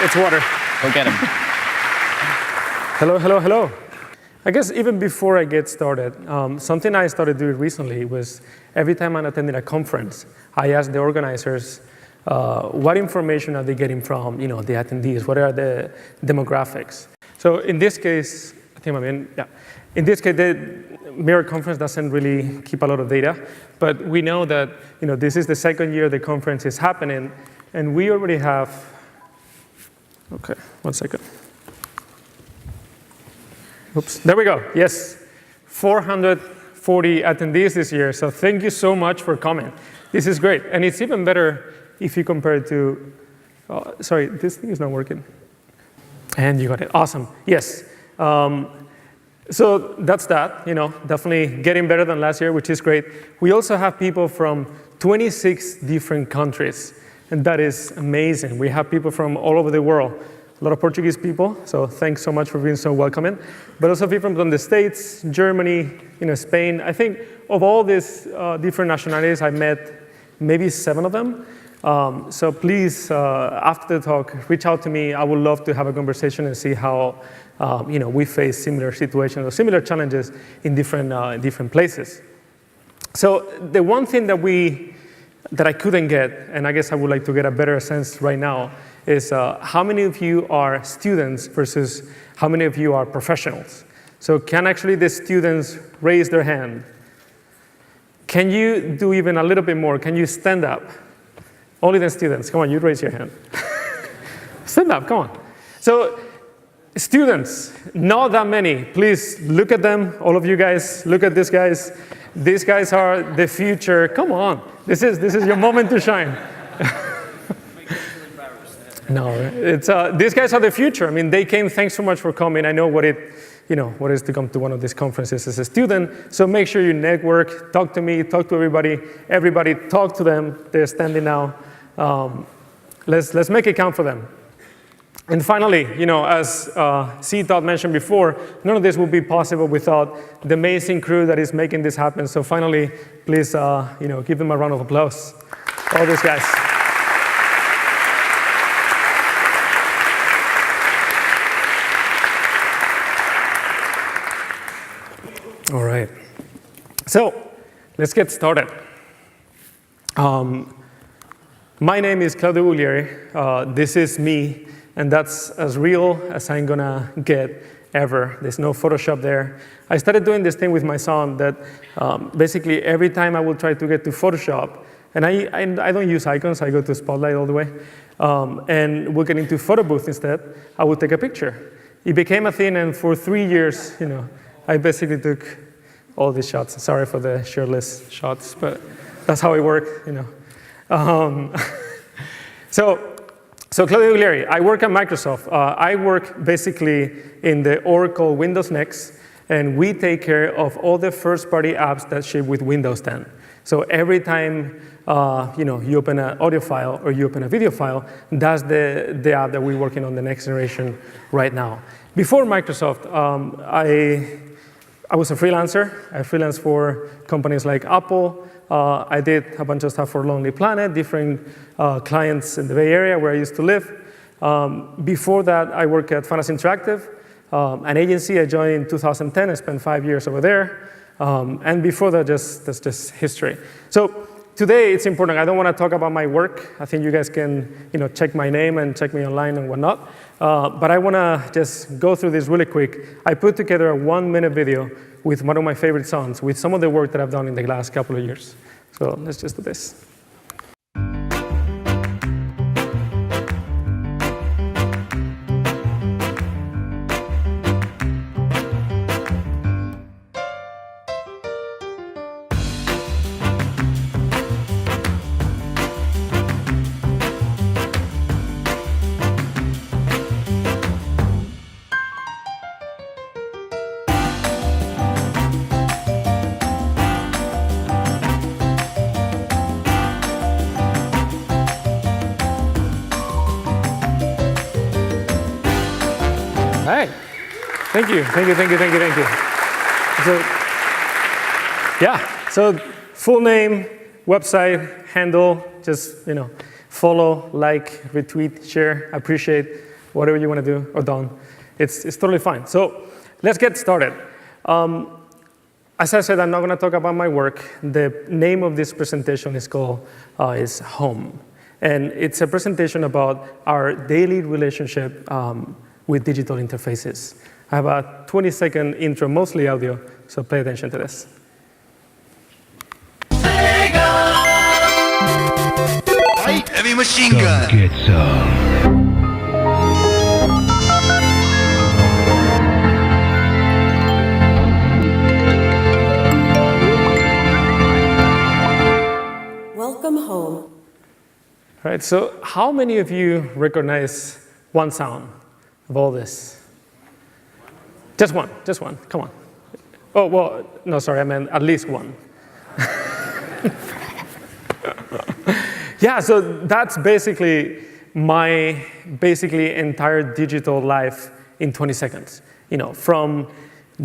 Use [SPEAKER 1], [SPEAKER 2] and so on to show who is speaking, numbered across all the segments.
[SPEAKER 1] It's water.
[SPEAKER 2] Go get him.
[SPEAKER 1] Hello, hello, hello. I guess even before I get started, something I started doing recently was every time I'm attending a conference, I ask the organizers what information are they getting from the attendees, what are the demographics. So in this case, in this case, the Mirror conference doesn't really keep a lot of data, but we know that this is the second year the conference is happening, and we already have, okay, 1 second. Oops, there we go, yes. 440 attendees this year, so thank you so much for coming. This is great, and it's even better if you compare it to, sorry, this thing is not working. And you got it, awesome, yes. So that's that, definitely getting better than last year, which is great. We also have people from 26 different countries, and that is amazing. We have people from all over the world. A lot of Portuguese people, so thanks so much for being so welcoming. But also people from the States, Germany, Spain. I think of all these different nationalities, I met maybe 7 of them. So please, after the talk, reach out to me. I would love to have a conversation and see how we face similar situations or similar challenges in different places. So the one thing that I couldn't get, and I guess I would like to get a better sense right now, is how many of you are students versus how many of you are professionals? So can actually the students raise their hand? Can you do even a little bit more? Can you stand up? Only the students, come on, you raise your hand. Stand up, come on. So students, not that many. Please look at them, all of you guys, look at these guys. These guys are the future. Come on, this is your moment to shine. No, it's these guys are the future. I mean, they came. Thanks so much for coming. I know what it is to come to one of these conferences as a student. So make sure you network, talk to me, talk to everybody. Everybody, talk to them. They're standing now. Let's make it count for them. And finally, as C. Todd mentioned before, none of this would be possible without the amazing crew that is making this happen. So finally, please, give them a round of applause. All these guys. All right. So let's get started. My name is Claudio Guglieri. This is me. And that's as real as I'm gonna get ever. There's no Photoshop there. I started doing this thing with my son that basically every time I will try to get to Photoshop, and I don't use icons, I go to Spotlight all the way, and we'll get into Photo Booth instead, I will take a picture. It became a thing, and for 3 years, I basically took all these shots. Sorry for the shirtless shots, but that's how it worked, So Claudio Guglieri, I work at Microsoft. I work basically in the Oracle Windows Next, and we take care of all the first-party apps that ship with Windows 10. So every time you open an audio file or you open a video file, that's the app that we're working on the next generation right now. Before Microsoft, I was a freelancer. I freelanced for companies like Apple. I did a bunch of stuff for Lonely Planet, different clients in the Bay Area where I used to live. Before that, I worked at Finance Interactive, an agency I joined in 2010. I spent 5 years over there. And before that, that's just history. So today, it's important. I don't want to talk about my work. I think you guys can check my name and check me online and whatnot. But I want to just go through this really quick. I put together a 1-minute video with one of my favorite songs, with some of the work that I've done in the last couple of years. So let's just do this. Hey, thank you. So full name, website, handle, just, Follow, like, retweet, share, appreciate, whatever you want to do or don't. It's totally fine. So let's get started. As I said, I'm not going to talk about my work. The name of this presentation is called is Home. And it's a presentation about our daily relationship with digital interfaces. I have a 20-second intro, mostly audio, so pay attention to this.
[SPEAKER 2] Heavy machine gun.
[SPEAKER 3] Come get some.
[SPEAKER 4] Welcome home.
[SPEAKER 1] Right, so how many of you recognize one sound of all this? Just one, come on. Oh, well, no, sorry, I meant at least one. Yeah, so that's basically my entire digital life in 20 seconds. You know, from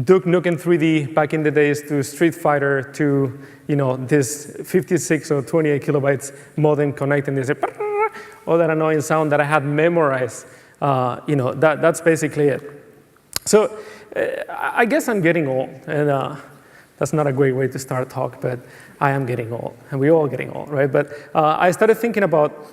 [SPEAKER 1] Duke Nukem 3D back in the days to Street Fighter to, you know, this 56 or 28 kilobytes modem connecting this, all that annoying sound that I had memorized. You know, that's basically it. So I guess I'm getting old, and that's not a great way to start a talk, but I am getting old, and we're all getting old, right? But I started thinking about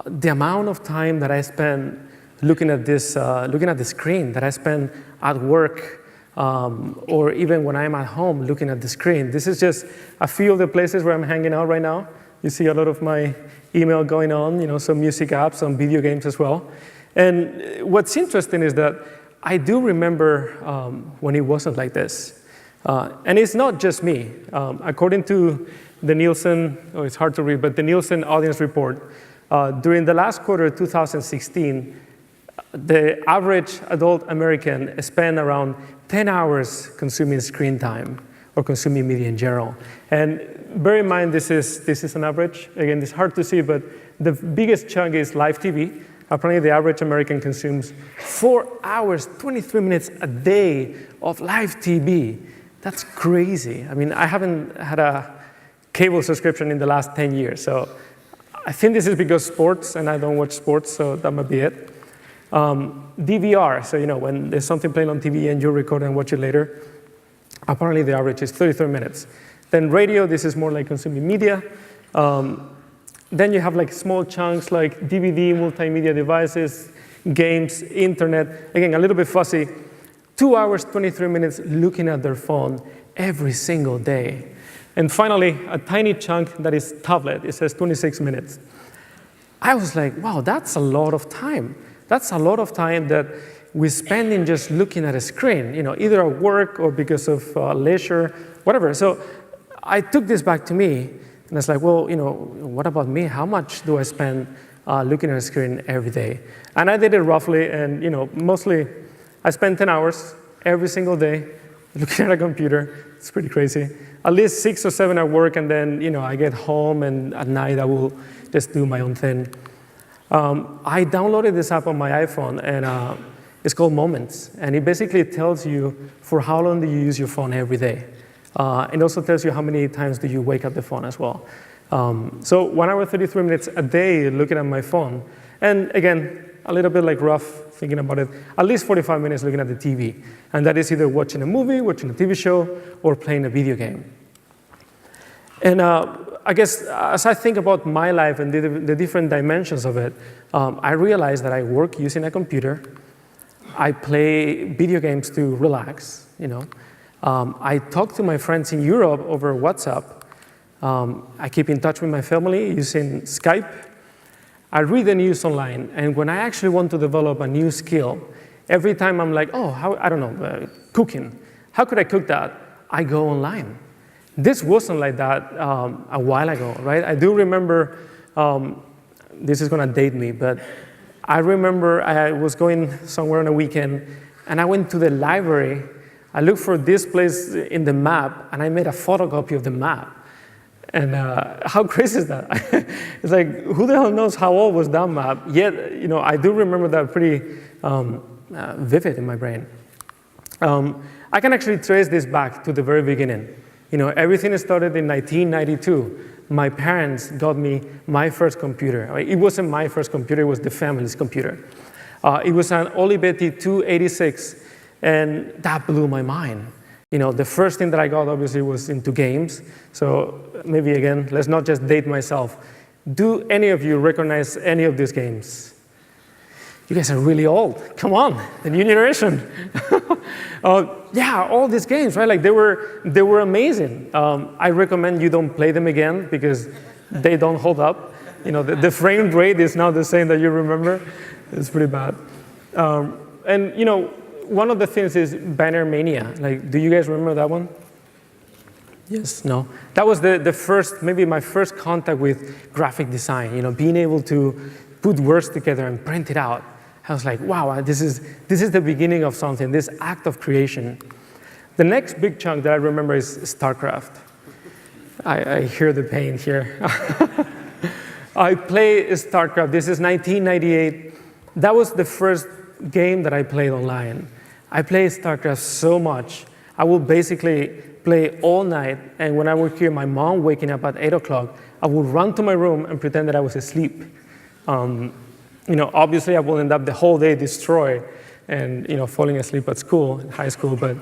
[SPEAKER 1] the amount of time that I spend looking at this, looking at the screen, that I spend at work, or even when I'm at home looking at the screen. This is just a few of the places where I'm hanging out right now. You see a lot of my email going on, you know, some music apps, some video games as well. And what's interesting is that I do remember when it wasn't like this. And it's not just me. According to the Nielsen, it's hard to read, but the Nielsen audience report, during the last quarter of 2016, the average adult American spent around 10 hours consuming screen time or consuming media in general. And bear in mind, this is an average. Again, it's hard to see, but the biggest chunk is live TV. Apparently, the average American consumes 4 hours, 23 minutes a day of live TV. That's crazy. I mean, I haven't had a cable subscription in the last 10 years. So I think this is because sports, and I don't watch sports, so that might be it. DVR, so you know, when there's something playing on TV and you record and watch it later, apparently the average is 33 minutes. Then radio, this is more like consuming media. Then you have like small chunks like DVD, multimedia devices, games, internet. Again, a little bit fussy. 2 hours, 23 minutes looking at their phone every single day. And finally, a tiny chunk that is tablet. It says 26 minutes. I was like, wow, that's a lot of time. That's a lot of time that we spend in just looking at a screen, you know, either at work or because of leisure, whatever. So I took this back to me, and I was like, well, you know, what about me? How much do I spend looking at a screen every day? And I did it roughly, and you know, mostly I spend 10 hours every single day looking at a computer. It's pretty crazy. At least 6 or 7 at work, and then you know, I get home, and at night I will just do my own thing. I downloaded this app on my iPhone, and it's called Moments. And it basically tells you for how long do you use your phone every day. It also tells you how many times do you wake up the phone as well. So 1 hour, 33 minutes a day looking at my phone. And again, a little bit like rough thinking about it, at least 45 minutes looking at the TV. And that is either watching a movie, watching a TV show, or playing a video game. And I guess as I think about my life and the different dimensions of it, I realize that I work using a computer. I play video games to relax, you know. I talk to my friends in Europe over WhatsApp. I keep in touch with my family using Skype. I read the news online, and when I actually want to develop a new skill, every time I'm like, oh, I don't know, cooking. How could I cook that? I go online. This wasn't like that a while ago, right? I do remember, this is gonna date me, but I remember I was going somewhere on a weekend, and I went to the library. I looked for this place in the map, and I made a photocopy of the map. And how crazy is that? It's like, who the hell knows how old was that map? Yet, you know, I do remember that pretty vivid in my brain. I can actually trace this back to the very beginning. You know, everything started in 1992. my parents got me my first computer. It wasn't my first computer, it was the family's computer. It was an Olivetti 286, and that blew my mind. The first thing that I got obviously was into games. So maybe again, let's not just date myself. Do any of you recognize any of these games? You guys are really old. Come on, the new generation. Yeah, all these games, right? Like they were amazing. I recommend you don't play them again because they don't hold up. The frame rate is not the same that you remember. It's pretty bad. And one of the things is Banner Mania. Like, do you guys remember that one? Yes, no. That was the first, maybe my first contact with graphic design. Being able to put words together and print it out. I was like, wow, this is the beginning of something, this act of creation. The next big chunk that I remember is StarCraft. I hear the pain here. I play StarCraft. This is 1998. That was the first game that I played online. I played StarCraft so much. I would basically play all night, and when I would hear my mom waking up at 8 o'clock, I would run to my room and pretend that I was asleep. Obviously I will end up the whole day destroyed and, falling asleep at school, in high school, but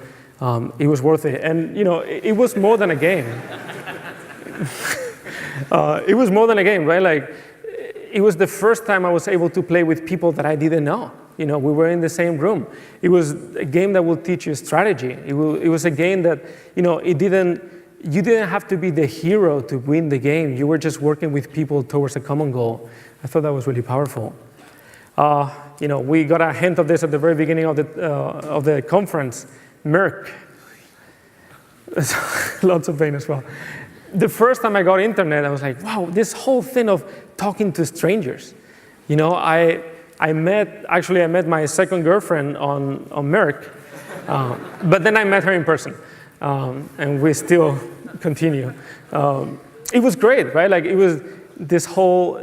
[SPEAKER 1] it was worth it. And, it was more than a game. It was more than a game, right? Like, it was the first time I was able to play with people that I didn't know. We were in the same room. It was a game that will teach you strategy. It was a game that, you didn't have to be the hero to win the game. You were just working with people towards a common goal. I thought that was really powerful. We got a hint of this at the very beginning of the conference. Merck. Lots of pain as well. The first time I got internet, I was like, wow, this whole thing of talking to strangers. I met my second girlfriend on Merck, but then I met her in person, and we still continue. It was great, right? Like, it was this whole,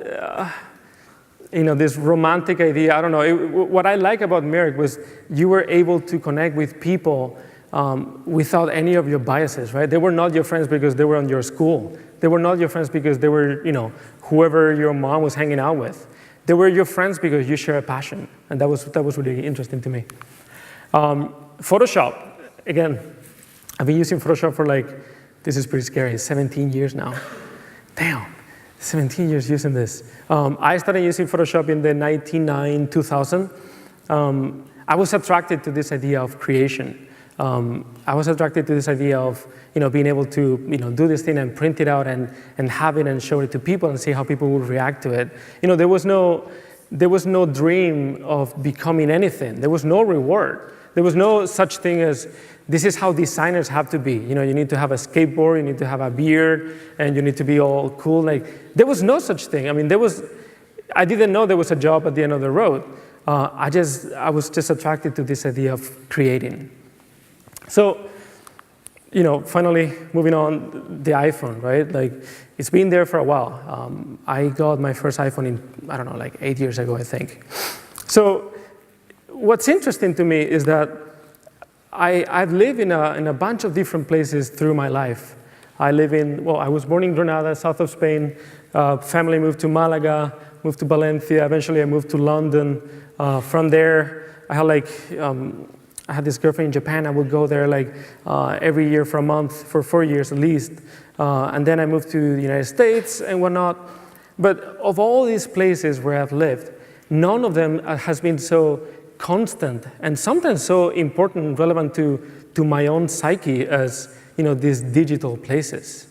[SPEAKER 1] this romantic idea. I don't know. What I like about Merck was you were able to connect with people without any of your biases, right? They were not your friends because they were on your school. They were not your friends because they were, whoever your mom was hanging out with. They were your friends because you share a passion, and that was really interesting to me. Photoshop, again, I've been using Photoshop for this is pretty scary, 17 years now. Damn, 17 years using this. I started using Photoshop in the 1999, 2000. I was attracted to this idea of creation. I was attracted to this idea of being able to do this thing and print it out and have it and show it to people and see how people would react to it. There was no dream of becoming anything. There was no reward. There was no such thing as this is how designers have to be. You need to have a skateboard, you need to have a beard, and you need to be all cool. There was no such thing. I didn't know there was a job at the end of the road. I was just attracted to this idea of creating. So, finally, moving on, the iPhone, right? It's been there for a while. I got my first iPhone in, 8 years ago, I think. So, what's interesting to me is that I've lived in a bunch of different places through my life. I was born in Granada, south of Spain. Family moved to Malaga, moved to Valencia. Eventually, I moved to London. From there, I had this girlfriend in Japan. I would go there every year for a month, for 4 years at least. And then I moved to the United States and whatnot. But of all these places where I've lived, none of them has been so constant and sometimes so important and relevant to my own psyche as these digital places.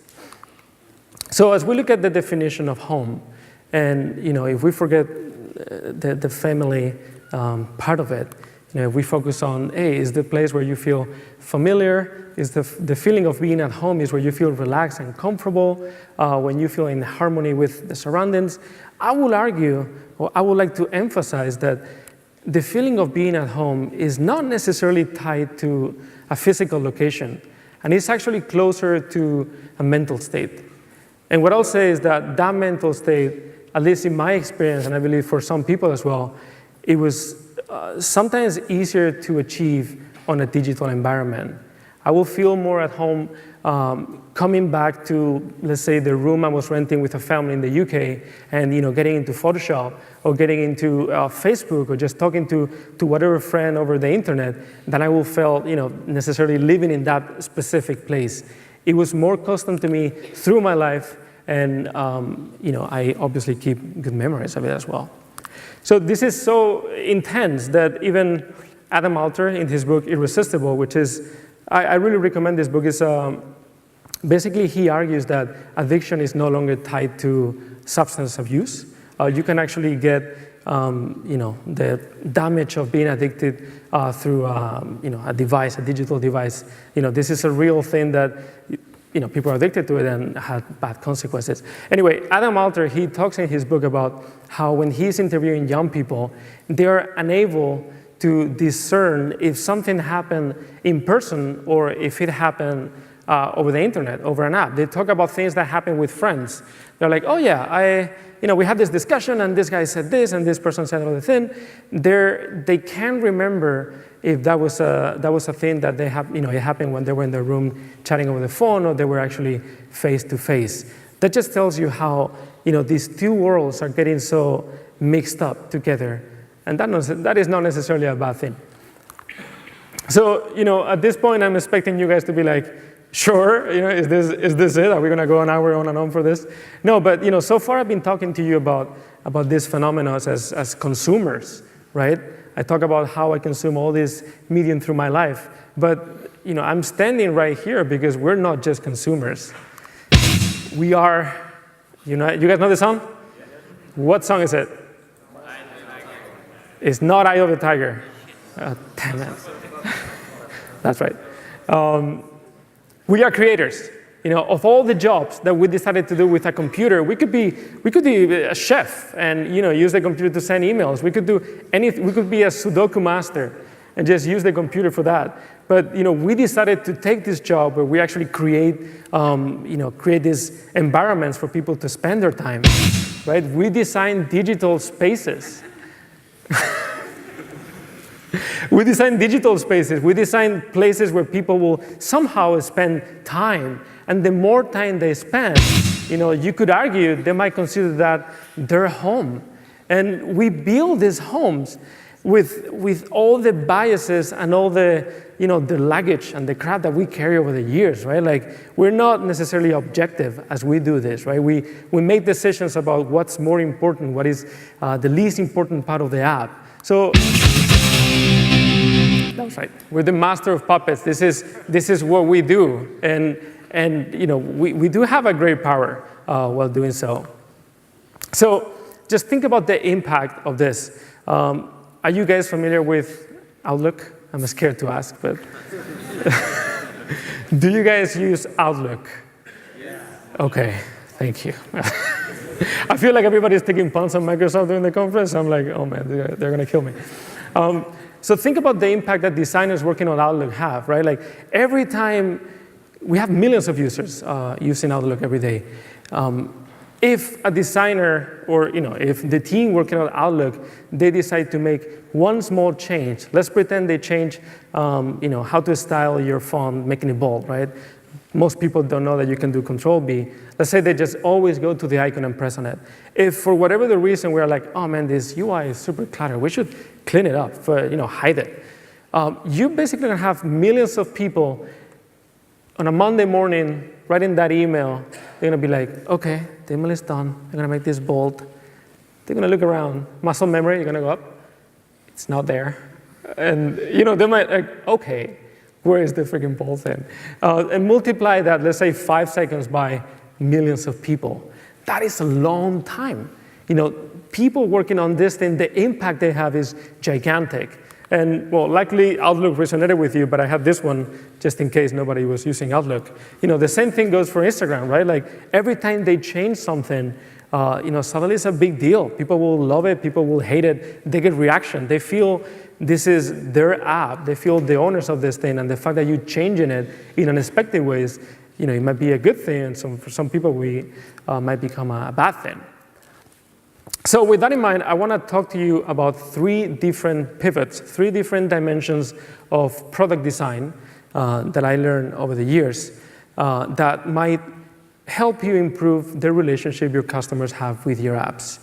[SPEAKER 1] So as we look at the definition of home, and if we forget the family part of it, if we focus on, is the place where you feel familiar, is the feeling of being at home is where you feel relaxed and comfortable, when you feel in harmony with the surroundings. I will argue, or I would like to emphasize that the feeling of being at home is not necessarily tied to a physical location, and it's actually closer to a mental state. And what I'll say is that mental state, at least in my experience, and I believe for some people as well, it was sometimes easier to achieve on a digital environment. I will feel more at home coming back to, let's say, the room I was renting with a family in the UK, and getting into Photoshop or getting into Facebook or just talking to whatever friend over the internet than I will feel necessarily living in that specific place. It was more custom to me through my life, and I obviously keep good memories of it as well. So this is so intense that even Adam Alter, in his book Irresistible, which is, I really recommend this book, is basically he argues that addiction is no longer tied to substance abuse. You can actually get the damage of being addicted through a device, a digital device. This is a real thing that people are addicted to it and had bad consequences. Anyway, Adam Alter, he talks in his book about how when he's interviewing young people, they're unable to discern if something happened in person or if it happened over the internet, over an app. They talk about things that happen with friends. They're like, oh yeah, we had this discussion and this guy said this and this person said another thing. They can't remember if that was a thing that it happened when they were in their room chatting over the phone or they were actually face to face. That just tells you how these two worlds are getting so mixed up together, and that is not necessarily a bad thing. So at this point, I'm expecting you guys to be like, sure, is this it? Are we going to go an hour on and on for this? No, but so far I've been talking to you about these phenomena as consumers, right? I talk about how I consume all this medium through my life, but I'm standing right here because we're not just consumers. We are, you guys know the song? What song is it? It's not Eye of the Tiger. Damn it. That's right. We are creators. Of all the jobs that we decided to do with a computer, we could be a chef and use the computer to send emails. We could do anything. We could be a Sudoku master and just use the computer for that. But we decided to take this job where we actually create these environments for people to spend their time. Right? We design digital spaces. We design digital spaces. We design places where people will somehow spend time. And the more time they spend, you could argue they might consider that their home. And we build these homes with all the biases and all the luggage and the crap that we carry over the years, right? Like, we're not necessarily objective as we do this, right? We make decisions about what's more important, what is the least important part of the app. So that's right. We're the master of puppets. This is what we do, and we do have a great power while doing so. So just think about the impact of this. Are you guys familiar with Outlook? I'm scared to ask, but do you guys use Outlook? Yeah. Okay, thank you. I feel like everybody's taking puns on Microsoft during the conference. I'm like, oh man, they're going to kill me. So think about the impact that designers working on Outlook have, right? Like, every time, we have millions of users using Outlook every day. If a designer or if the team working on Outlook, they decide to make one small change, let's pretend they change how to style your font, making it bold, right? Most people don't know that you can do Control-B. Let's say they just always go to the icon and press on it. If for whatever the reason we're like, oh man, this UI is super cluttered, we should clean it up, hide it. You basically gonna have millions of people on a Monday morning writing that email. They're gonna be like, okay, the email is done. I'm gonna make this bold. They're gonna look around. Muscle memory, you're gonna go up. It's not there. And they might like, okay, where is the freaking bold thing? And multiply that, let's say 5 seconds by millions of people. That is a long time. People working on this thing, the impact they have is gigantic. And well, likely Outlook resonated with you, but I have this one just in case nobody was using Outlook. The same thing goes for Instagram, right? Like, every time they change something, suddenly it's a big deal. People will love it, people will hate it, they get reaction. They feel this is their app, they feel the owners of this thing, and the fact that you're changing it in unexpected ways, it might be a good thing, and for some people, might become a bad thing. So with that in mind, I want to talk to you about 3 different pivots, 3 different dimensions of product design that I learned over the years that might help you improve the relationship your customers have with your apps.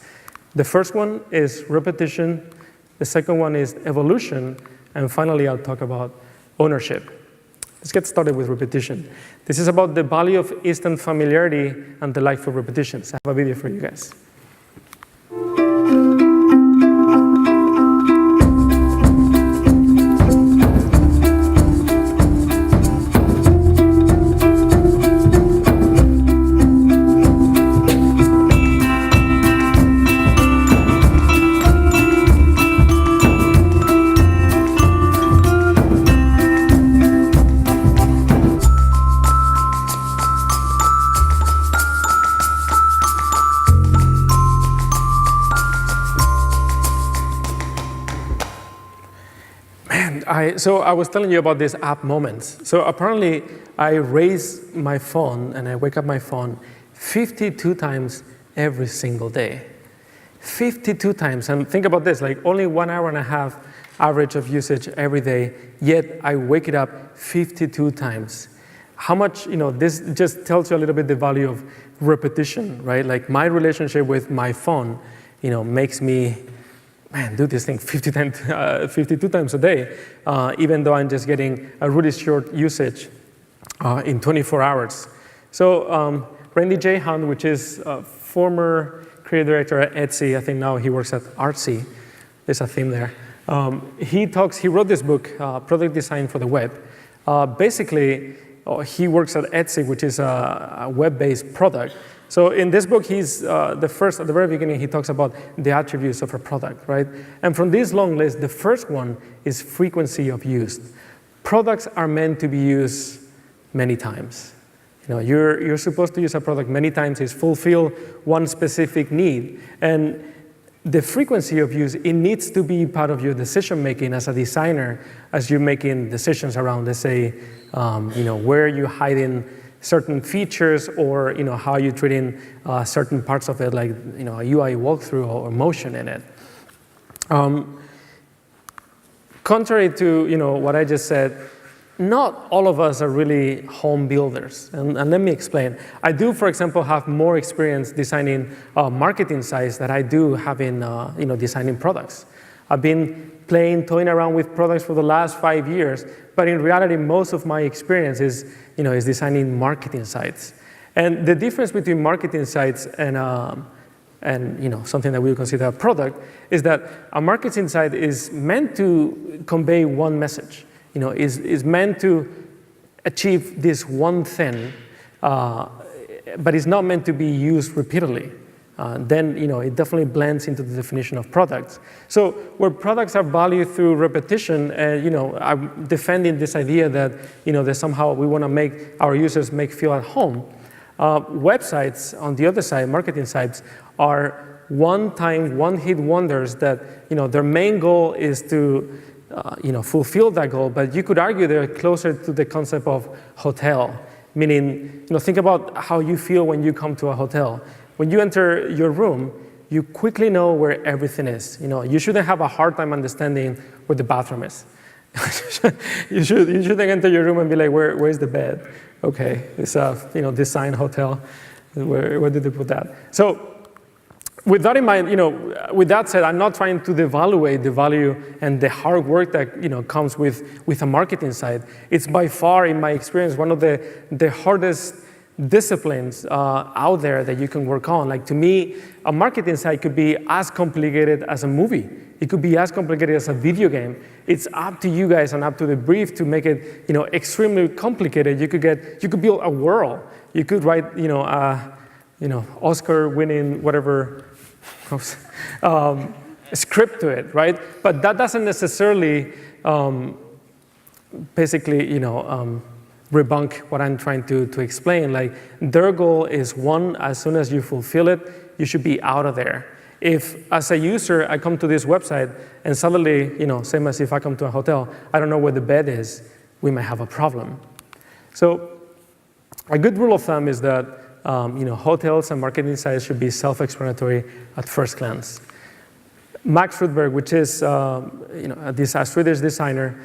[SPEAKER 1] The first one is repetition. The second one is evolution. And finally, I'll talk about ownership. Let's get started with repetition. This is about the value of instant familiarity and the life of repetitions. I have a video for you guys. So I was telling you about these app moments. So apparently, I raise my phone and I wake up my phone 52 times every single day. 52 times. And think about this, like only 1 hour and a half average of usage every day, yet I wake it up 52 times. How much, this just tells you a little bit the value of repetition, right? Like my relationship with my phone, makes me do this thing 52 times a day, even though I'm just getting a really short usage in 24 hours. So Randy J. Hunt, which is a former creative director at Etsy, I think now he works at Artsy. There's a theme there. He wrote this book, Product Design for the Web. Basically, he works at Etsy, which is a web-based product. So in this book, he's at the very beginning, he talks about the attributes of a product, right? And from this long list, the first one is frequency of use. Products are meant to be used many times. You're supposed to use a product many times to fulfill one specific need. And the frequency of use, it needs to be part of your decision making as a designer, as you're making decisions around, let's say, where you hide in certain features, or how you're treating certain parts of it, like a UI walkthrough or motion in it. Contrary to what I just said, not all of us are really home builders, and let me explain. I do, for example, have more experience designing marketing sites than I do having designing products. I've been toying around with products for the last 5 years, but in reality, most of my experience is designing marketing sites. And the difference between marketing sites and something that we would consider a product is that a marketing site is meant to convey one message. Is meant to achieve this one thing, but it's not meant to be used repeatedly. Then it definitely blends into the definition of products. So where products are valued through repetition, I'm defending this idea that that somehow we want to make our users feel at home. Websites, on the other side, marketing sites, are one-time, one-hit wonders that their main goal is to fulfill that goal. But you could argue they're closer to the concept of hotel, meaning think about how you feel when you come to a hotel. When you enter your room, you quickly know where everything is. You shouldn't have a hard time understanding where the bathroom is. you shouldn't enter your room and be like, where's the bed? Okay, it's a design hotel. Where did they put that? So with that in mind, with that said, I'm not trying to devaluate the value and the hard work that comes with a marketing site. It's by far, in my experience, one of the hardest disciplines out there that you can work on. Like, to me, a marketing site could be as complicated as a movie. It could be as complicated as a video game. It's up to you guys and up to the brief to make it, extremely complicated. You could build a world. You could write, Oscar-winning whatever script to it, right? But that doesn't necessarily, debunk what I'm trying to explain. Like, their goal is, one, as soon as you fulfill it, you should be out of there. If, as a user, I come to this website and suddenly, same as if I come to a hotel, I don't know where the bed is, we might have a problem. So a good rule of thumb is that hotels and marketing sites should be self-explanatory at first glance. Max Rudberg, which is a Swedish designer,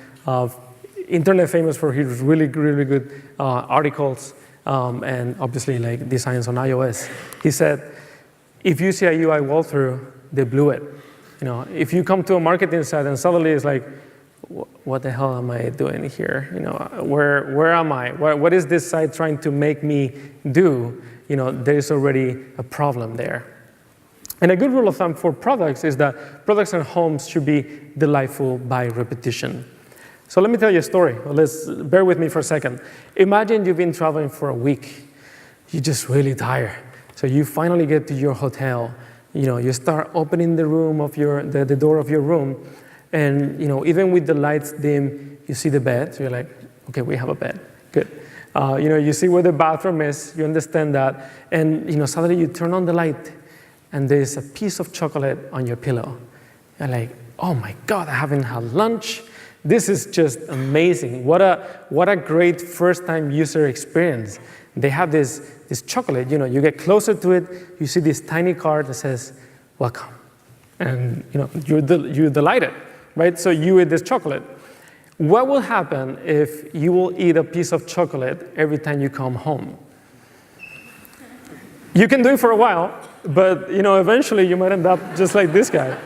[SPEAKER 1] internet famous for his really, really good articles and obviously like designs on iOS. He said, if you see a UI walkthrough, they blew it. If you come to a marketing site and suddenly it's like, what the hell am I doing here? Where am I? What is this site trying to make me do? There is already a problem there. And a good rule of thumb for products is that products and homes should be delightful by repetition. So let me tell you a story. Bear with me for a second. Imagine you've been traveling for a week. You're just really tired. So you finally get to your hotel. You start opening the door of your room, and even with the lights dim, you see the bed. So you're like, okay, we have a bed. Good. You see where the bathroom is. You understand that, and suddenly you turn on the light, and there's a piece of chocolate on your pillow. You're like, oh my God, I haven't had lunch. This is just amazing. What a great first-time user experience. They have this chocolate. You get closer to it. You see this tiny card that says, "Welcome," and you're delighted, right? So you eat this chocolate. What will happen if you will eat a piece of chocolate every time you come home? You can do it for a while, but eventually you might end up just like this guy.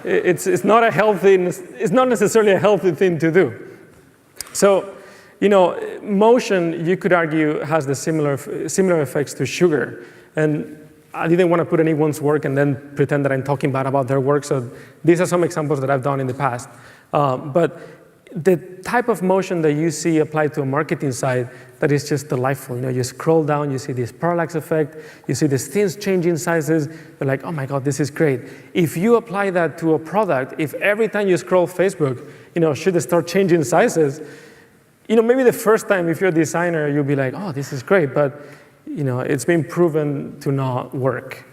[SPEAKER 1] It's not necessarily a healthy thing to do. So, motion, you could argue, has the similar effects to sugar. And I didn't want to put anyone's work and then pretend that I'm talking bad about their work. So these are some examples that I've done in the past. But the type of motion that you see applied to a marketing site that is just delightful. You scroll down, you see this parallax effect, you see these things changing sizes. You're like, oh my God, this is great. If you apply that to a product, if every time you scroll Facebook, should it start changing sizes? Maybe the first time, if you're a designer, you'll be like, oh, this is great, but it's been proven to not work.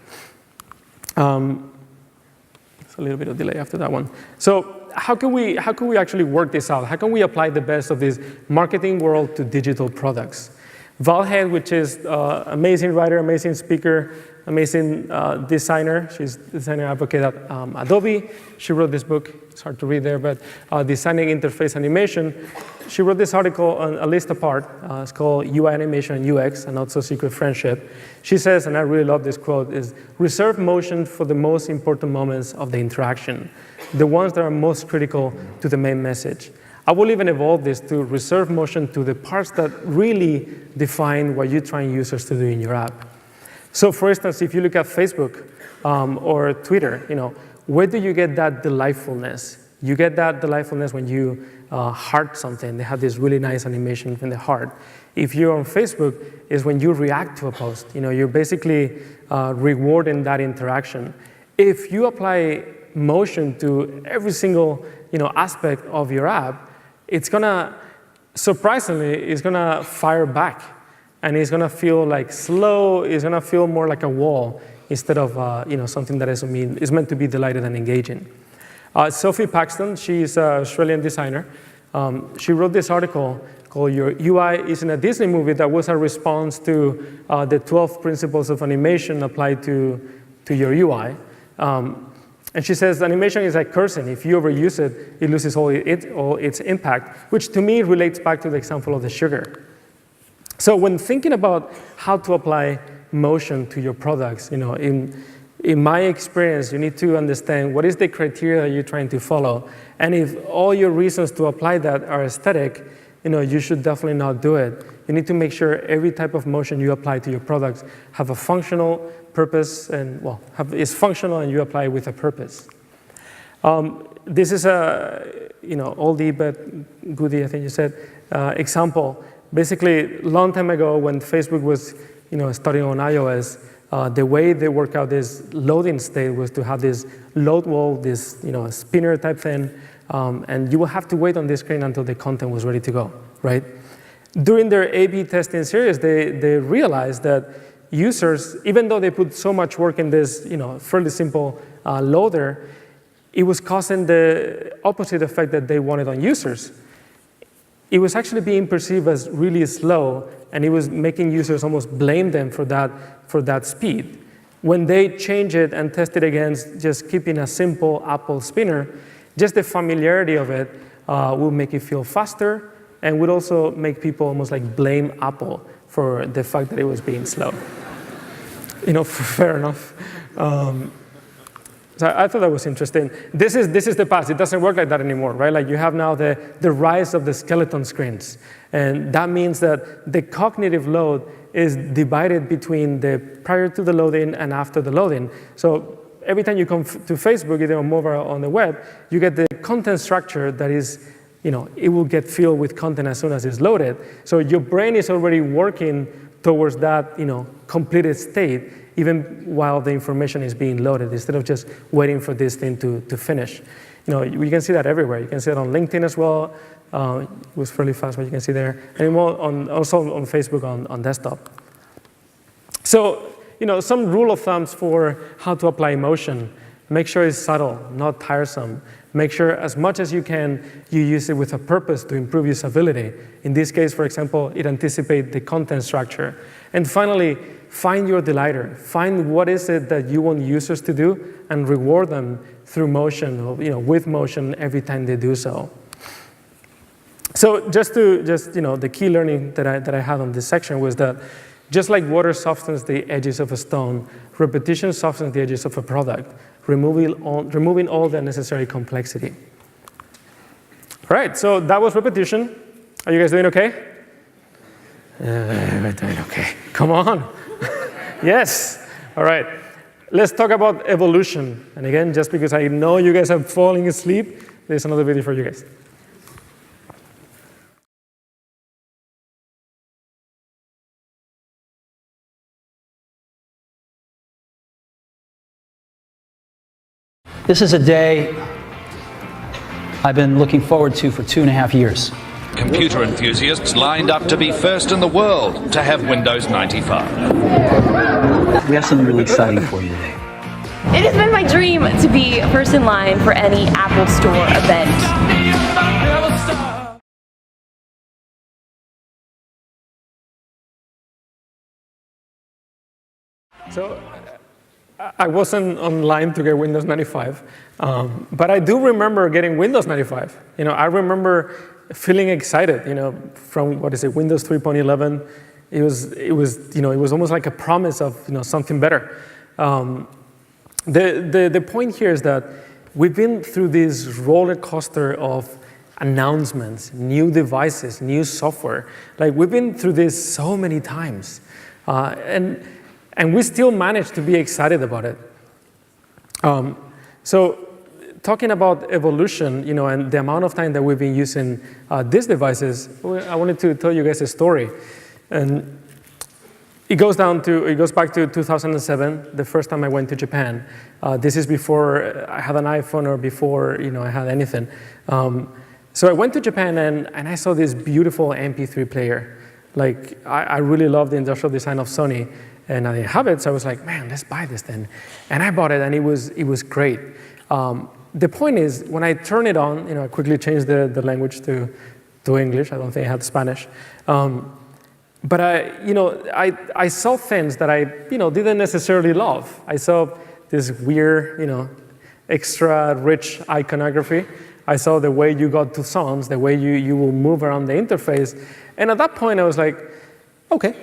[SPEAKER 1] It's a little bit of delay after that one. So how can we actually work this out? How can we apply the best of this marketing world to digital products? Val Head, which is an amazing writer, amazing speaker, amazing designer. She's a designer advocate at Adobe. She wrote this book. It's hard to read there, but Designing Interface Animation. She wrote this article on A List Apart. It's called UI Animation and UX, a Not So Secret Friendship. She says, and I really love this quote, is reserve motion for the most important moments of the interaction, the ones that are most critical to the main message. I will even evolve this to reserve motion to the parts that really define what you're trying users to do in your app. So for instance, if you look at Facebook or Twitter, where do you get that delightfulness? You get that delightfulness when you heart something. They have this really nice animation in the heart. If you're on Facebook, is when you react to a post. You're basically rewarding that interaction. If you apply motion to every single aspect of your app, it's gonna fire back, and it's gonna feel like slow. It's gonna feel more like a wall instead of something that is meant to be delighted and engaging. Sophie Paxton, she's an Australian designer. She wrote this article called "Your UI Isn't a Disney Movie" that was a response to the 12 principles of animation applied to your UI. And she says animation is like cursing. If you overuse it, it loses all its impact, which to me relates back to the example of the sugar. So when thinking about how to apply motion to your products, in my experience, you need to understand what is the criteria that you're trying to follow. And if all your reasons to apply that are aesthetic, you should definitely not do it. You need to make sure every type of motion you apply to your products have a functional purpose and, is functional and you apply it with a purpose. This is a, oldie but goodie, I think you said, example. Basically, a long time ago when Facebook was, starting on iOS, the way they work out this loading state was to have this load wall, this spinner type thing, and you will have to wait on this screen until the content was ready to go, right? During their A/B testing series, they realized that users, even though they put so much work in this fairly simple loader, it was causing the opposite effect that they wanted on users. It was actually being perceived as really slow, and it was making users almost blame them for that speed. When they change it and test it against just keeping a simple Apple spinner, just the familiarity of it will make it feel faster, and would also make people almost like blame Apple for the fact that it was being slow. Fair enough. So I thought that was interesting. This is the past. It doesn't work like that anymore, right? Like you have now the rise of the skeleton screens. And that means that the cognitive load is divided between the prior to the loading and after the loading. So every time you come to Facebook, either on mobile or on the web, you get the content structure that is, it will get filled with content as soon as it's loaded. So your brain is already working towards that, completed state, even while the information is being loaded, instead of just waiting for this thing to finish. You can see that everywhere. You can see it on LinkedIn as well. It was fairly fast, what you can see there. And also on Facebook on desktop. So, some rule of thumbs for how to apply emotion. Make sure it's subtle, not tiresome. Make sure as much as you can, you use it with a purpose to improve usability. In this case, for example, it anticipates the content structure. And finally, find your delighter. Find what is it that you want users to do and reward them through motion, or, with motion every time they do so. So the key learning that I had on this section was that just like water softens the edges of a stone, repetition softens the edges of a product, removing all the unnecessary complexity. All right, so that was repetition. Are you guys doing okay? We're doing okay. Come on. Yes. All right. Let's talk about evolution. And again, just because I know you guys are falling asleep, there's another video for you guys.
[SPEAKER 3] This is a day I've been looking forward to for 2.5 years.
[SPEAKER 5] Computer enthusiasts lined up to be first in the world to have Windows 95.
[SPEAKER 3] We have something really exciting for you today.
[SPEAKER 6] It has been my dream to be first in line for any Apple Store event.
[SPEAKER 1] So I wasn't online to get Windows 95, but I do remember getting Windows 95. I remember feeling excited. From Windows 3.11. It was almost like a promise of something better. The point here is that we've been through this roller coaster of announcements, new devices, new software. Like we've been through this so many times, and we still manage to be excited about it. So talking about evolution, and the amount of time that we've been using these devices, I wanted to tell you guys a story. And it goes back to 2007, the first time I went to Japan. This is before I had an iPhone or before I had anything. So I went to Japan and I saw this beautiful MP3 player. Like I really love the industrial design of Sony. And I didn't have it, so I was like, man, let's buy this then. And I bought it, and it was great. The point is, when I turned it on, I quickly changed the language to English. I don't think I had Spanish. But I saw things that I didn't necessarily love. I saw this weird, extra rich iconography. I saw the way you got to songs, the way you will move around the interface. And at that point, I was like, okay,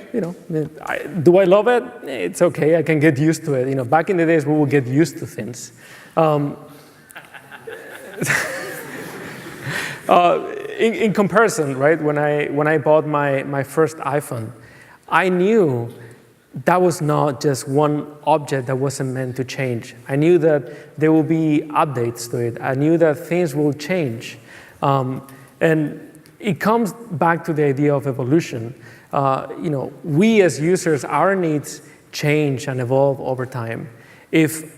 [SPEAKER 1] do I love it? It's okay, I can get used to it. Back in the days, we would get used to things. In comparison, right, when I bought my first iPhone, I knew that was not just one object that wasn't meant to change. I knew that there will be updates to it. I knew that things will change. And it comes back to the idea of evolution. We as users, our needs change and evolve over time. If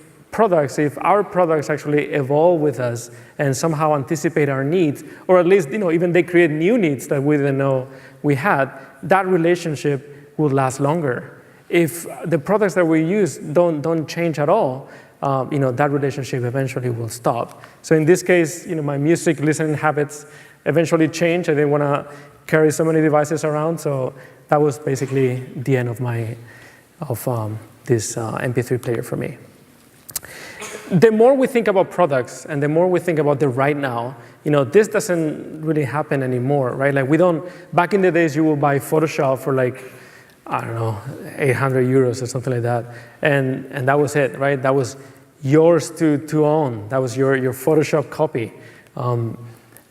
[SPEAKER 1] our products actually evolve with us and somehow anticipate our needs, or at least even they create new needs that we didn't know we had, that relationship will last longer. If the products that we use don't change at all, that relationship eventually will stop. So in this case, my music listening habits eventually changed. I didn't want to carry so many devices around, so that was basically the end of this MP3 player for me. The more we think about products and the more we think about the right now, This doesn't really happen anymore, right? Like back in the days, you would buy Photoshop for like, I don't know, 800 euros or something like that. And that was it, right? That was yours to own. That was your Photoshop copy.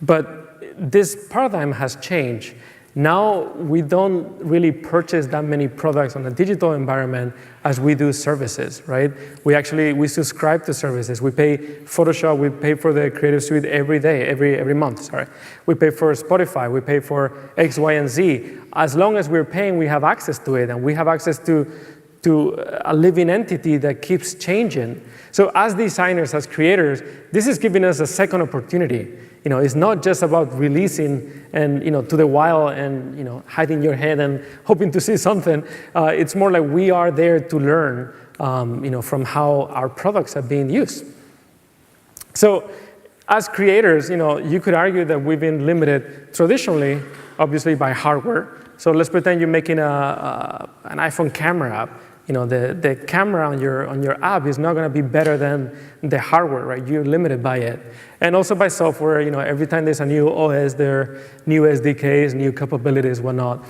[SPEAKER 1] But this paradigm has changed. Now we don't really purchase that many products on a digital environment as we do services, right? We subscribe to services. We pay Photoshop, we pay for the Creative Suite every day, every month, sorry. We pay for Spotify, we pay for X, Y, and Z. As long as we're paying, we have access to it, and we have access to a living entity that keeps changing. So as designers, as creators, this is giving us a second opportunity. It's not just about releasing and to the wild and hiding your head and hoping to see something. It's more like we are there to learn, from how our products are being used. So, as creators, you could argue that we've been limited traditionally, obviously by hardware. So let's pretend you're making an iPhone camera app. The camera on your app is not going to be better than the hardware, right? You're limited by it. And also by software, every time there's a new OS, there are new SDKs, new capabilities, whatnot.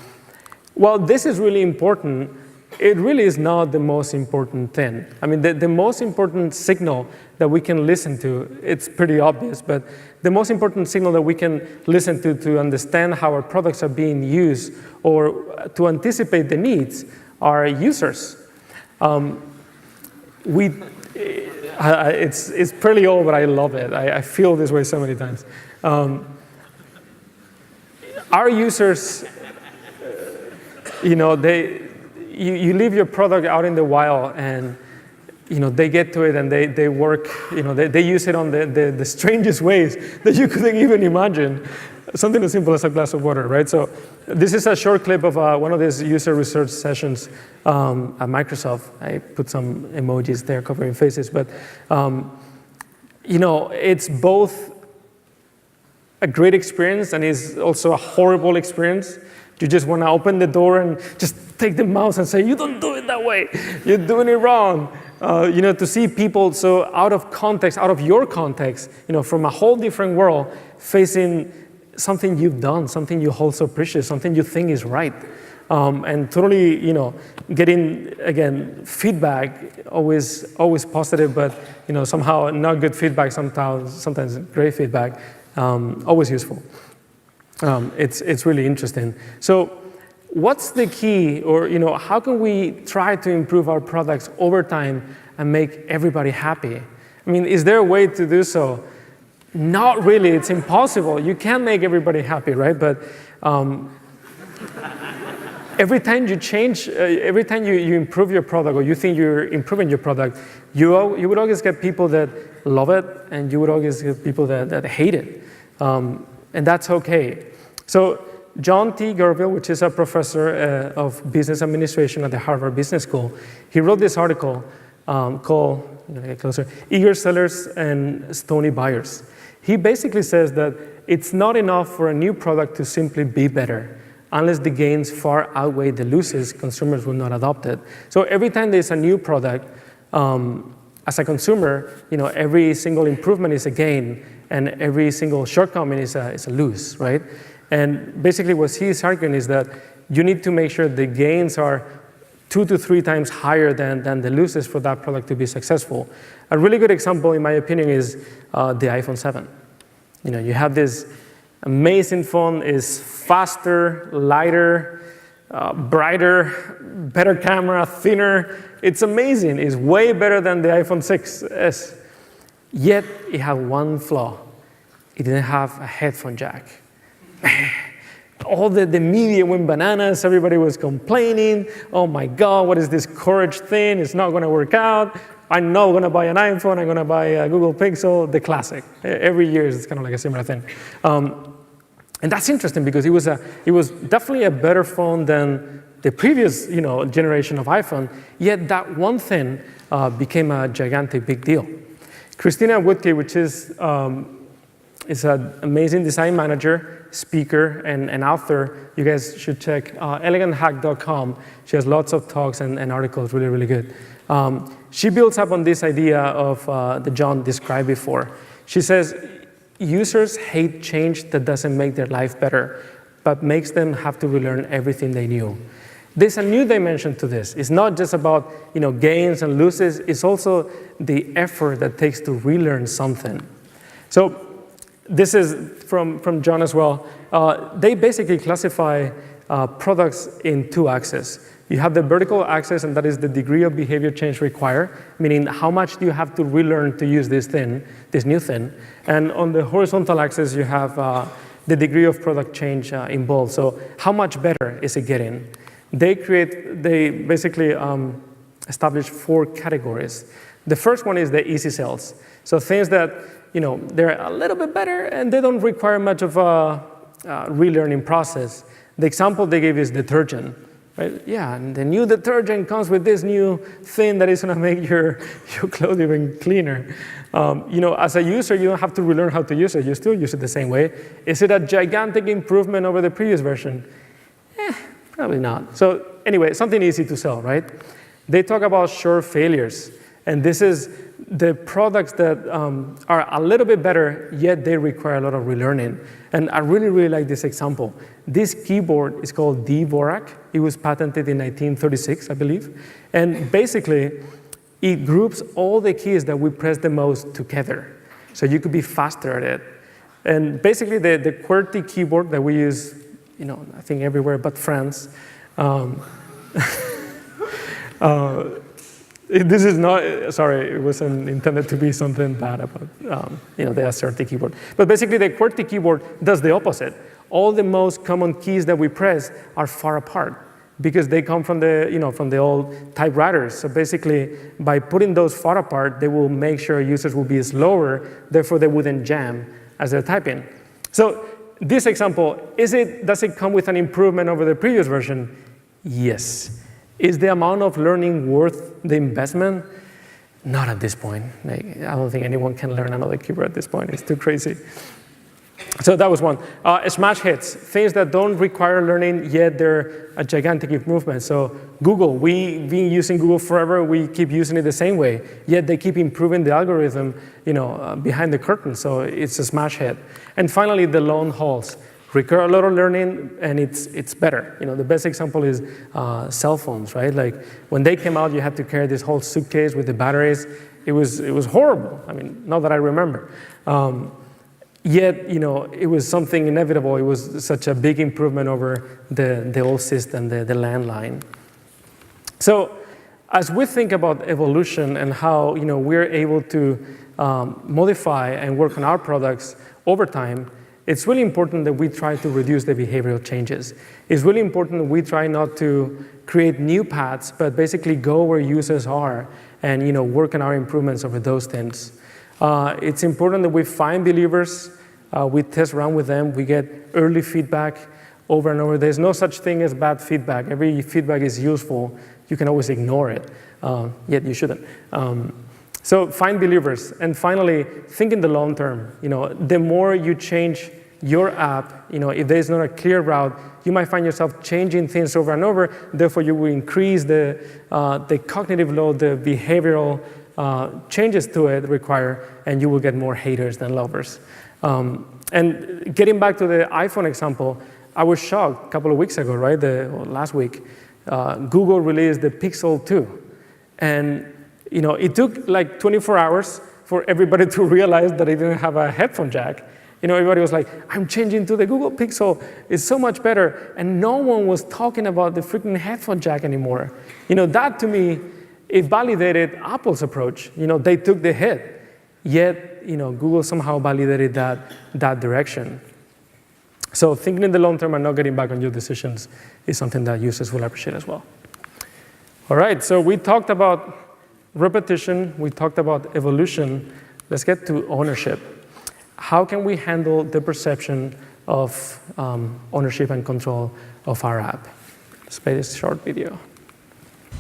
[SPEAKER 1] Well, this is really important. It really is not the most important thing. I mean, the most important signal that we can listen to, it's pretty obvious, but the most important signal that we can listen to understand how our products are being used or to anticipate the needs are users. It's pretty old, but I love it. I feel this way so many times. Our users, you leave your product out in the wild, and they get to it and they work. They use it on the strangest ways that you couldn't even imagine. Something as simple as a glass of water, right? So this is a short clip of one of these user research sessions at Microsoft. I put some emojis there covering faces, but it's both a great experience and is also a horrible experience. You just want to open the door and just take the mouse and say, "You don't do it that way. You're doing it wrong." To see people so out of context, out of your context, from a whole different world, facing something you've done, something you hold so precious, something you think is right. And totally, getting, again, feedback, always positive, but, somehow not good feedback, sometimes great feedback, always useful. It's really interesting. So what's the key, or, how can we try to improve our products over time and make everybody happy? I mean, is there a way to do so? Not really, it's impossible. You can't make everybody happy, right? But every time you change, every time you improve your product, or you think you're improving your product, you would always get people that love it, and you would always get people that hate it. And that's okay. So John T. Gerville, which is a professor of business administration at the Harvard Business School, he wrote this article called, get closer, Eager Sellers and Stony Buyers. He basically says that it's not enough for a new product to simply be better. Unless the gains far outweigh the losses, consumers will not adopt it. So every time there's a new product, as a consumer, every single improvement is a gain, and every single shortcoming is a lose, right? And basically what he's arguing is that you need to make sure the gains are 2 to 3 times higher than the losses for that product to be successful. A really good example, in my opinion, is the iPhone 7. You have this amazing phone, is faster, lighter, brighter, better camera, thinner. It's amazing. It's way better than the iPhone 6s. Yet it had one flaw. It didn't have a headphone jack. All the media went bananas. Everybody was complaining. Oh my God, what is this Courage thing? It's not going to work out. I'm not going to buy an iPhone. I'm going to buy a Google Pixel, the classic. Every year it's kind of like a similar thing. And that's interesting because it was definitely a better phone than the previous generation of iPhone. Yet that one thing became a gigantic big deal. Christina Woodke, which is an amazing design manager, speaker, and author. You guys should check eleganthack.com. She has lots of talks and articles, really, really good. She builds up on this idea of that John described before. She says, users hate change that doesn't make their life better, but makes them have to relearn everything they knew. There's a new dimension to this. It's not just about gains and losses. It's also the effort that takes to relearn something. So this is from John as well. They basically classify products in two axes. You have the vertical axis, and that is the degree of behavior change required, meaning how much do you have to relearn to use this new thing. And on the horizontal axis, you have the degree of product change involved. So how much better is it getting? They basically establish 4 categories. The first one is the easy sells. So things that, they're a little bit better and they don't require much of a relearning process. The example they gave is detergent. Right? Yeah, and the new detergent comes with this new thing that is going to make your clothes even cleaner. As a user, you don't have to relearn how to use it. You still use it the same way. Is it a gigantic improvement over the previous version? Probably not. So anyway, something easy to sell, right? They talk about short failures. And this is the products that are a little bit better, yet they require a lot of relearning. And I really, really like this example. This keyboard is called Dvorak. It was patented in 1936, I believe. And basically, it groups all the keys that we press the most together. So you could be faster at it. And basically, the QWERTY keyboard that we use, I think everywhere but France, this is not, sorry, it wasn't intended to be something bad about, the ASCII keyboard. But basically, the QWERTY keyboard does the opposite. All the most common keys that we press are far apart because they come from the old typewriters. So basically, by putting those far apart, they will make sure users will be slower, therefore they wouldn't jam as they're typing. So this example, does it come with an improvement over the previous version? Yes. Is the amount of learning worth the investment? Not at this point. I don't think anyone can learn another keyboard at this point. It's too crazy. So that was one. Smash hits, things that don't require learning, yet they're a gigantic improvement. So Google, we've been using Google forever. We keep using it the same way, yet they keep improving the algorithm, behind the curtain. So it's a smash hit. And finally, the long hauls. Require a lot of learning, and it's better. The best example is cell phones, right? Like when they came out, you had to carry this whole suitcase with the batteries. It was horrible. I mean, not that I remember. Yet, it was something inevitable. It was such a big improvement over the old system, the landline. So, as we think about evolution and how we're able to modify and work on our products over time, it's really important that we try to reduce the behavioral changes. It's really important that we try not to create new paths, but basically go where users are and work on our improvements over those things. It's important that we find believers, we test around with them, we get early feedback over and over. There's no such thing as bad feedback. Every feedback is useful. You can always ignore it, yet you shouldn't. So find believers. And finally, think in the long term. The more you change your app, if there's not a clear route, you might find yourself changing things over and over. Therefore, you will increase the cognitive load, the behavioral changes to it require, and you will get more haters than lovers. And getting back to the iPhone example, I was shocked a couple of weeks ago, right? Last week, Google released the Pixel 2. And it took like 24 hours for everybody to realize that it didn't have a headphone jack. Everybody was like, I'm changing to the Google Pixel. It's so much better. And no one was talking about the freaking headphone jack anymore. That to me, it validated Apple's approach. They took the hit. Yet, Google somehow validated that direction. So thinking in the long term and not getting back on your decisions is something that users will appreciate as well. All right, so we talked about repetition, we talked about evolution. Let's get to ownership. How can we handle the perception of ownership and control of our app? Let's play this short video.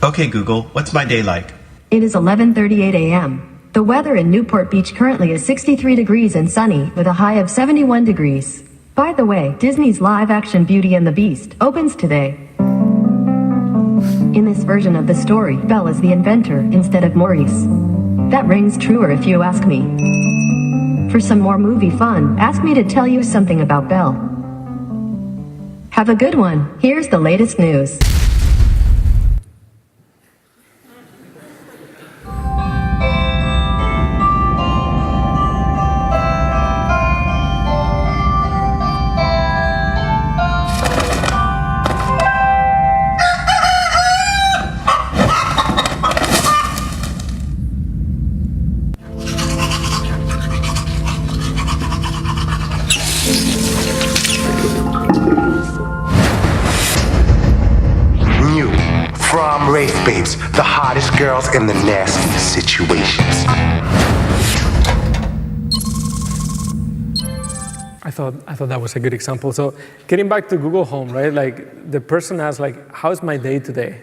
[SPEAKER 7] Okay, Google, what's my day like?
[SPEAKER 8] It is 11:38 a.m. The weather in Newport Beach currently is 63 degrees and sunny, with a high of 71 degrees. By the way, Disney's live-action Beauty and the Beast opens today. In this version of the story, Belle is the inventor instead of Maurice. That rings truer if you ask me. For some more movie fun, ask me to tell you something about Belle. Have a good one. Here's the latest news.
[SPEAKER 2] New from Wraith Babes, the hottest girls in the nastiest situations.
[SPEAKER 1] I thought that was a good example. So getting back to Google Home, right? Like the person asked, like, how's my day today?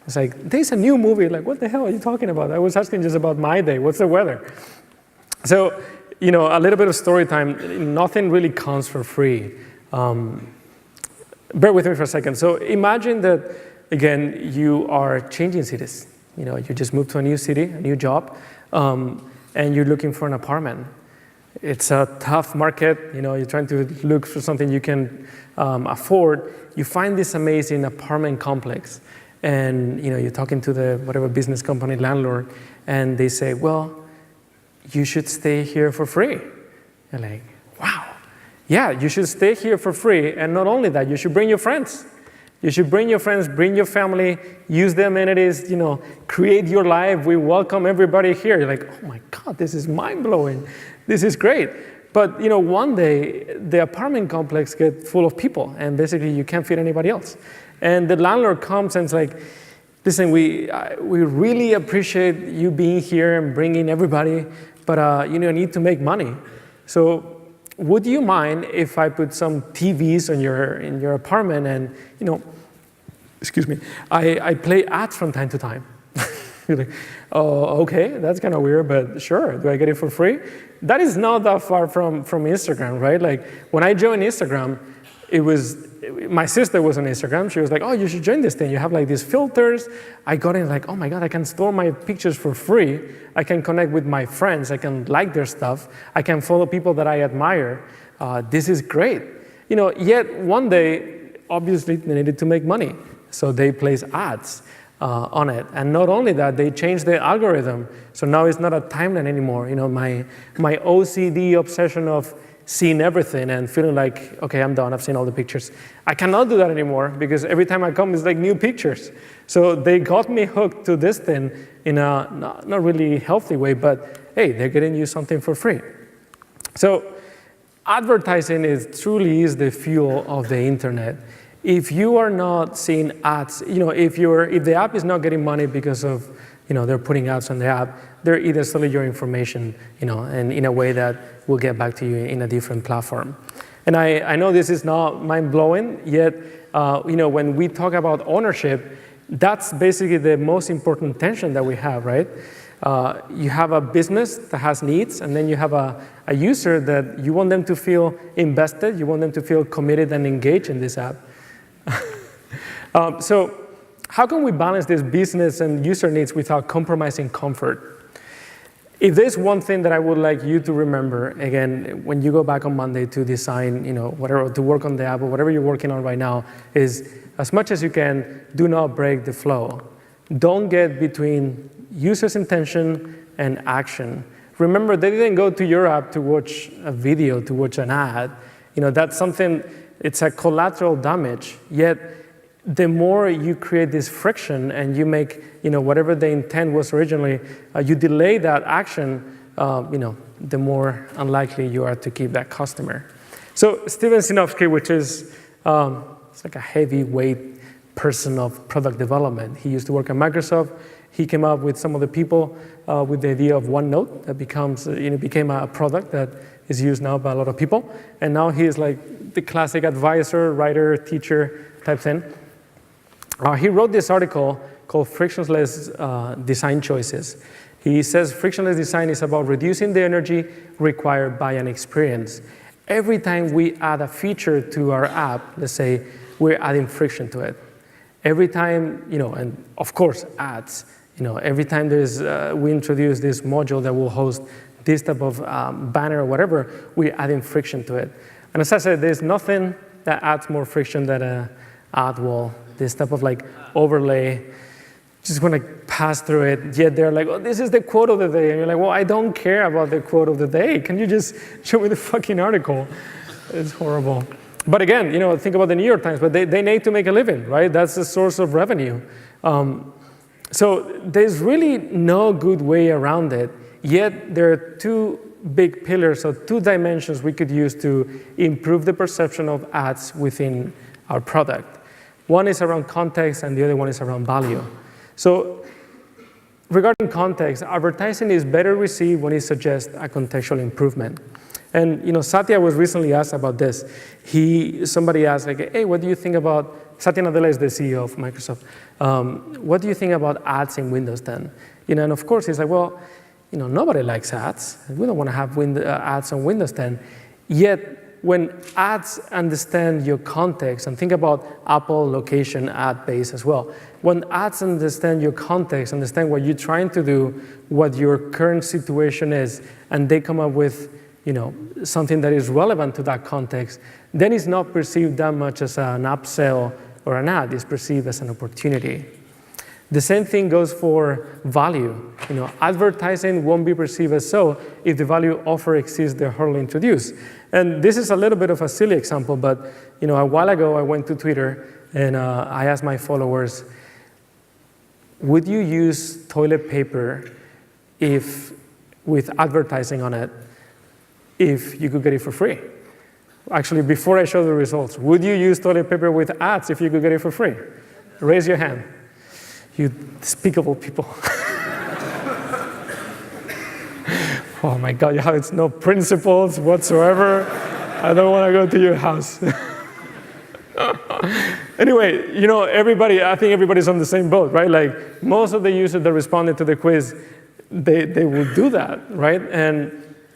[SPEAKER 1] It's like, there's a new movie. Like, what the hell are you talking about? I was asking just about my day. What's the weather? So, you know, a little bit of story time. Nothing really comes for free. Bear with me for a second. So imagine that, again, you are changing cities. You know, you just moved to a new city, a new job, and you're looking for an apartment. It's a tough market. You know, you're trying to look for something you can afford. You find this amazing apartment complex, and you know, you're talking to the whatever business company landlord, and they say, well, you should stay here for free. You're like, wow. Yeah, you should stay here for free, and not only that, you should bring your friends. You should bring your friends, bring your family, use the amenities, you know, create your life. We welcome everybody here. You're like, oh my God, this is mind-blowing. This is great. But, you know, one day, the apartment complex gets full of people, and basically you can't fit anybody else. And the landlord comes and is like, listen, we really appreciate you being here and bringing everybody, but you know, need to make money. So would you mind if I put some TVs in your apartment and, you know, excuse me, I play ads from time to time? You're like, oh, okay, that's kind of weird, but sure, do I get it for free? That is not that far from Instagram, right? Like, when I joined Instagram, my sister was on Instagram. She was like, oh, you should join this thing. You have like these filters. I got in like, oh my God, I can store my pictures for free. I can connect with my friends. I can like their stuff. I can follow people that I admire. This is great. You know, yet one day, obviously they needed to make money. So they place ads on it. And not only that, they changed the algorithm. So now it's not a timeline anymore. You know, my OCD obsession of seeing everything and feeling like, okay, I'm done, I've seen all the pictures. I cannot do that anymore because every time I come, it's like new pictures. So they got me hooked to this thing in a not really healthy way, but hey, they're getting you something for free. So advertising truly is the fuel of the internet. If you are not seeing ads, you know, if the app is not getting money because of, you know, they're putting ads on the app, they're either selling your information, you know, and in a way that will get back to you in a different platform. And I know this is not mind-blowing, yet, you know, when we talk about ownership, that's basically the most important tension that we have, right? You have a business that has needs, and then you have a user that you want them to feel invested, you want them to feel committed and engaged in this app. So how can we balance this business and user needs without compromising comfort? If there's one thing that I would like you to remember, again, when you go back on Monday to design, you know, whatever, to work on the app or whatever you're working on right now, is as much as you can, do not break the flow. Don't get between user's intention and action. Remember, they didn't go to your app to watch a video, to watch an ad. You know, that's something, it's a collateral damage, yet the more you create this friction and you make, you know, whatever the intent was originally, you delay that action, you know, the more unlikely you are to keep that customer. So Steven Sinofsky, which is it's like a heavyweight person of product development. He used to work at Microsoft. He came up with some of the people with the idea of OneNote that became a product that is used now by a lot of people. And now he is like the classic advisor, writer, teacher type thing. He wrote this article called Frictionless Design Choices. He says frictionless design is about reducing the energy required by an experience. Every time we add a feature to our app, let's say we're adding friction to it. Every time, you know, and of course ads, you know, every time we introduce this module that will host this type of banner or whatever, we're adding friction to it. And as I said, there's nothing that adds more friction than an ad wall, this type of like overlay. Just want to pass through it, yet they're like, oh, this is the quote of the day. And you're like, well, I don't care about the quote of the day. Can you just show me the fucking article? It's horrible. But again, think about the New York Times, but they need to make a living, right? That's the source of revenue. So there's really no good way around it, yet there are two big pillars or two dimensions we could use to improve the perception of ads within our product. One is around context and the other one is around value. So regarding context, advertising is better received when it suggests a contextual improvement. And Satya was recently asked about this. Somebody asked, like, hey, what do you think about, Satya Nadella is the CEO of Microsoft. What do you think about ads in Windows 10? And of course, he's like, well, nobody likes ads. We don't want to have ads on Windows 10. Yet, when ads understand your context, and think about Apple location ad base as well. When ads understand your context, understand what you're trying to do, what your current situation is, and they come up with something that is relevant to that context, then it's not perceived that much as an upsell or an ad. It's perceived as an opportunity. The same thing goes for value. Advertising won't be perceived as so if the value offer exceeds the hurdle introduced. And this is a little bit of a silly example, but a while ago I went to Twitter and I asked my followers, would you use toilet paper with advertising on it if you could get it for free? Actually, before I show the results, would you use toilet paper with ads if you could get it for free? Raise your hand. You despicable people. Oh my God, you have no principles whatsoever. I don't want to go to your house. Anyway, I think everybody's on the same boat, right? Like most of the users that responded to the quiz, they will do that, right? And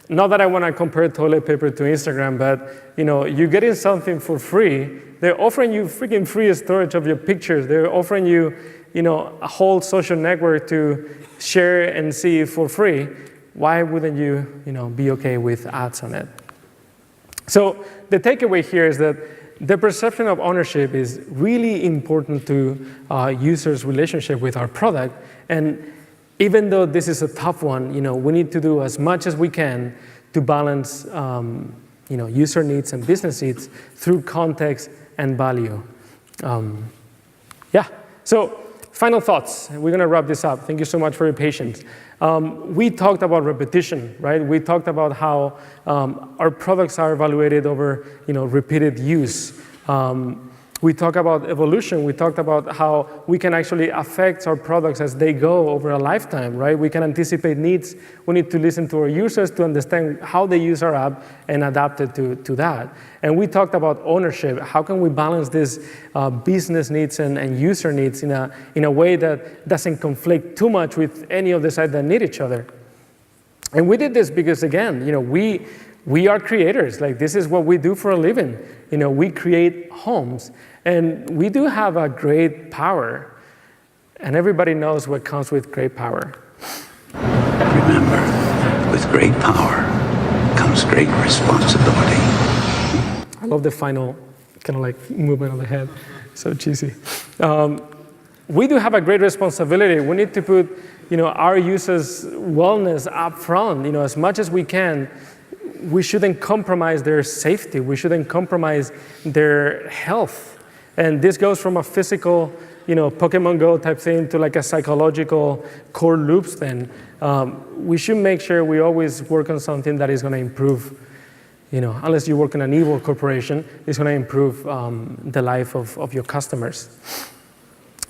[SPEAKER 1] not that I want to compare toilet paper to Instagram, but you're getting something for free. They're offering you freaking free storage of your pictures. They're offering you, a whole social network to share and see for free. Why wouldn't you, be okay with ads on it? So the takeaway here is that the perception of ownership is really important to users' relationship with our product. And even though this is a tough one, we need to do as much as we can to balance, user needs and business needs through context and value. So final thoughts. We're going to wrap this up. Thank you so much for your patience. We talked about repetition, right? We talked about how our products are evaluated over, repeated use. We talked about evolution. We talked about how we can actually affect our products as they go over a lifetime, right? We can anticipate needs. We need to listen to our users to understand how they use our app and adapt it to that. And we talked about ownership. How can we balance this business needs and user needs in a way that doesn't conflict too much with any of the sides that need each other? And we did this because, again, we are creators. Like, this is what we do for a living. We create homes. And we do have a great power. And everybody knows what comes with great power.
[SPEAKER 9] Remember, with great power comes great responsibility.
[SPEAKER 1] I love the final kind of like movement of the head. So cheesy. We do have a great responsibility. We need to put, our users' wellness up front, as much as we can. We shouldn't compromise their safety. We shouldn't compromise their health. And this goes from a physical, Pokemon Go type thing to like a psychological core loops thing. We should make sure we always work on something that is going to improve, unless you work in an evil corporation, it's going to improve the life of your customers.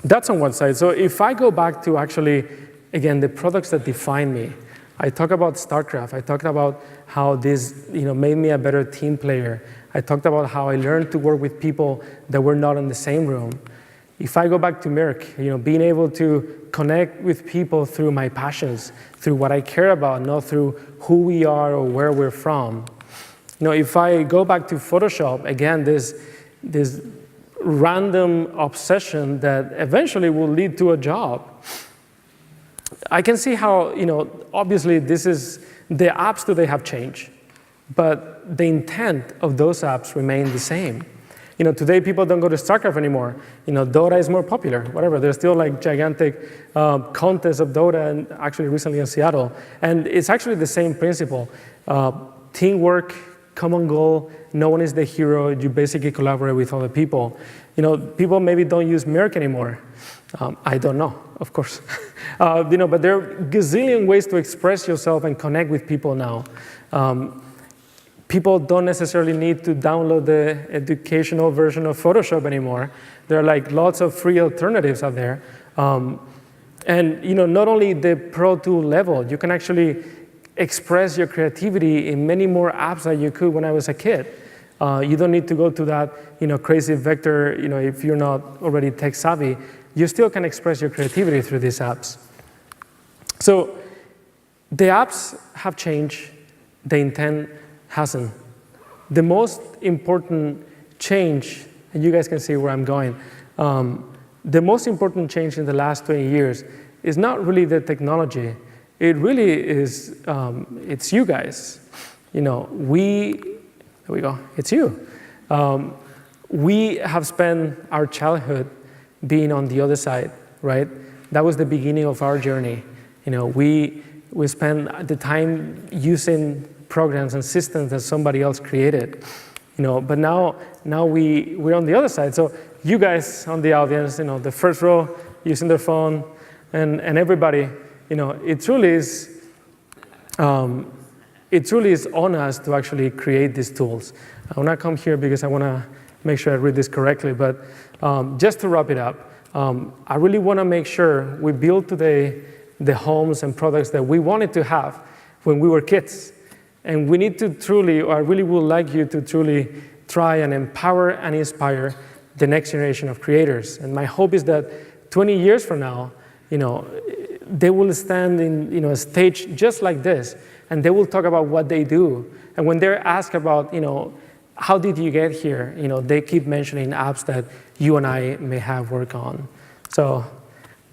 [SPEAKER 1] That's on one side. So if I go back to actually, again, the products that define me, I talk about StarCraft. I talked about how this, made me a better team player. I talked about how I learned to work with people that were not in the same room. If I go back to Merck, being able to connect with people through my passions, through what I care about, not through who we are or where we're from. If I go back to Photoshop, again, this random obsession that eventually will lead to a job. I can see how, obviously this is The apps today have changed, but the intent of those apps remain the same. Today people don't go to StarCraft anymore. Dota is more popular, whatever. There's still like gigantic contests of Dota, and actually recently in Seattle. And it's actually the same principle. Teamwork, common goal, no one is the hero. You basically collaborate with other people. People maybe don't use Merc anymore. I don't know, of course. But there are gazillion ways to express yourself and connect with people now. People don't necessarily need to download the educational version of Photoshop anymore. There are like lots of free alternatives out there. And not only the Pro Tool level, you can actually express your creativity in many more apps than you could when I was a kid. You don't need to go to that crazy vector, if you're not already tech savvy. You still can express your creativity through these apps. So the apps have changed, the intent hasn't. The most important change, and you guys can see where I'm going, the most important change in the last 20 years is not really the technology. It really is, it's you guys. There we go, it's you. We have spent our childhood being on the other side, right? That was the beginning of our journey. We spent the time using programs and systems that somebody else created. But now we're on the other side. So you guys on the audience, the first row using their phone, and everybody, it truly is on us to actually create these tools. I want to come here because I want to make sure I read this correctly, but just to wrap it up, I really want to make sure we build today the homes and products that we wanted to have when we were kids. And we need to truly, or I really would like you to truly try and empower and inspire the next generation of creators. And my hope is that 20 years from now, they will stand in a stage just like this, and they will talk about what they do. And when they're asked about, how did you get here, they keep mentioning apps that you and I may have worked on. So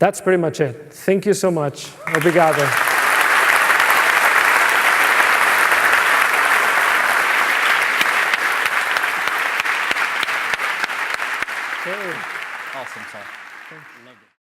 [SPEAKER 1] that's pretty much it. Thank you so much. Obrigado.
[SPEAKER 3] Awesome talk. Loved it.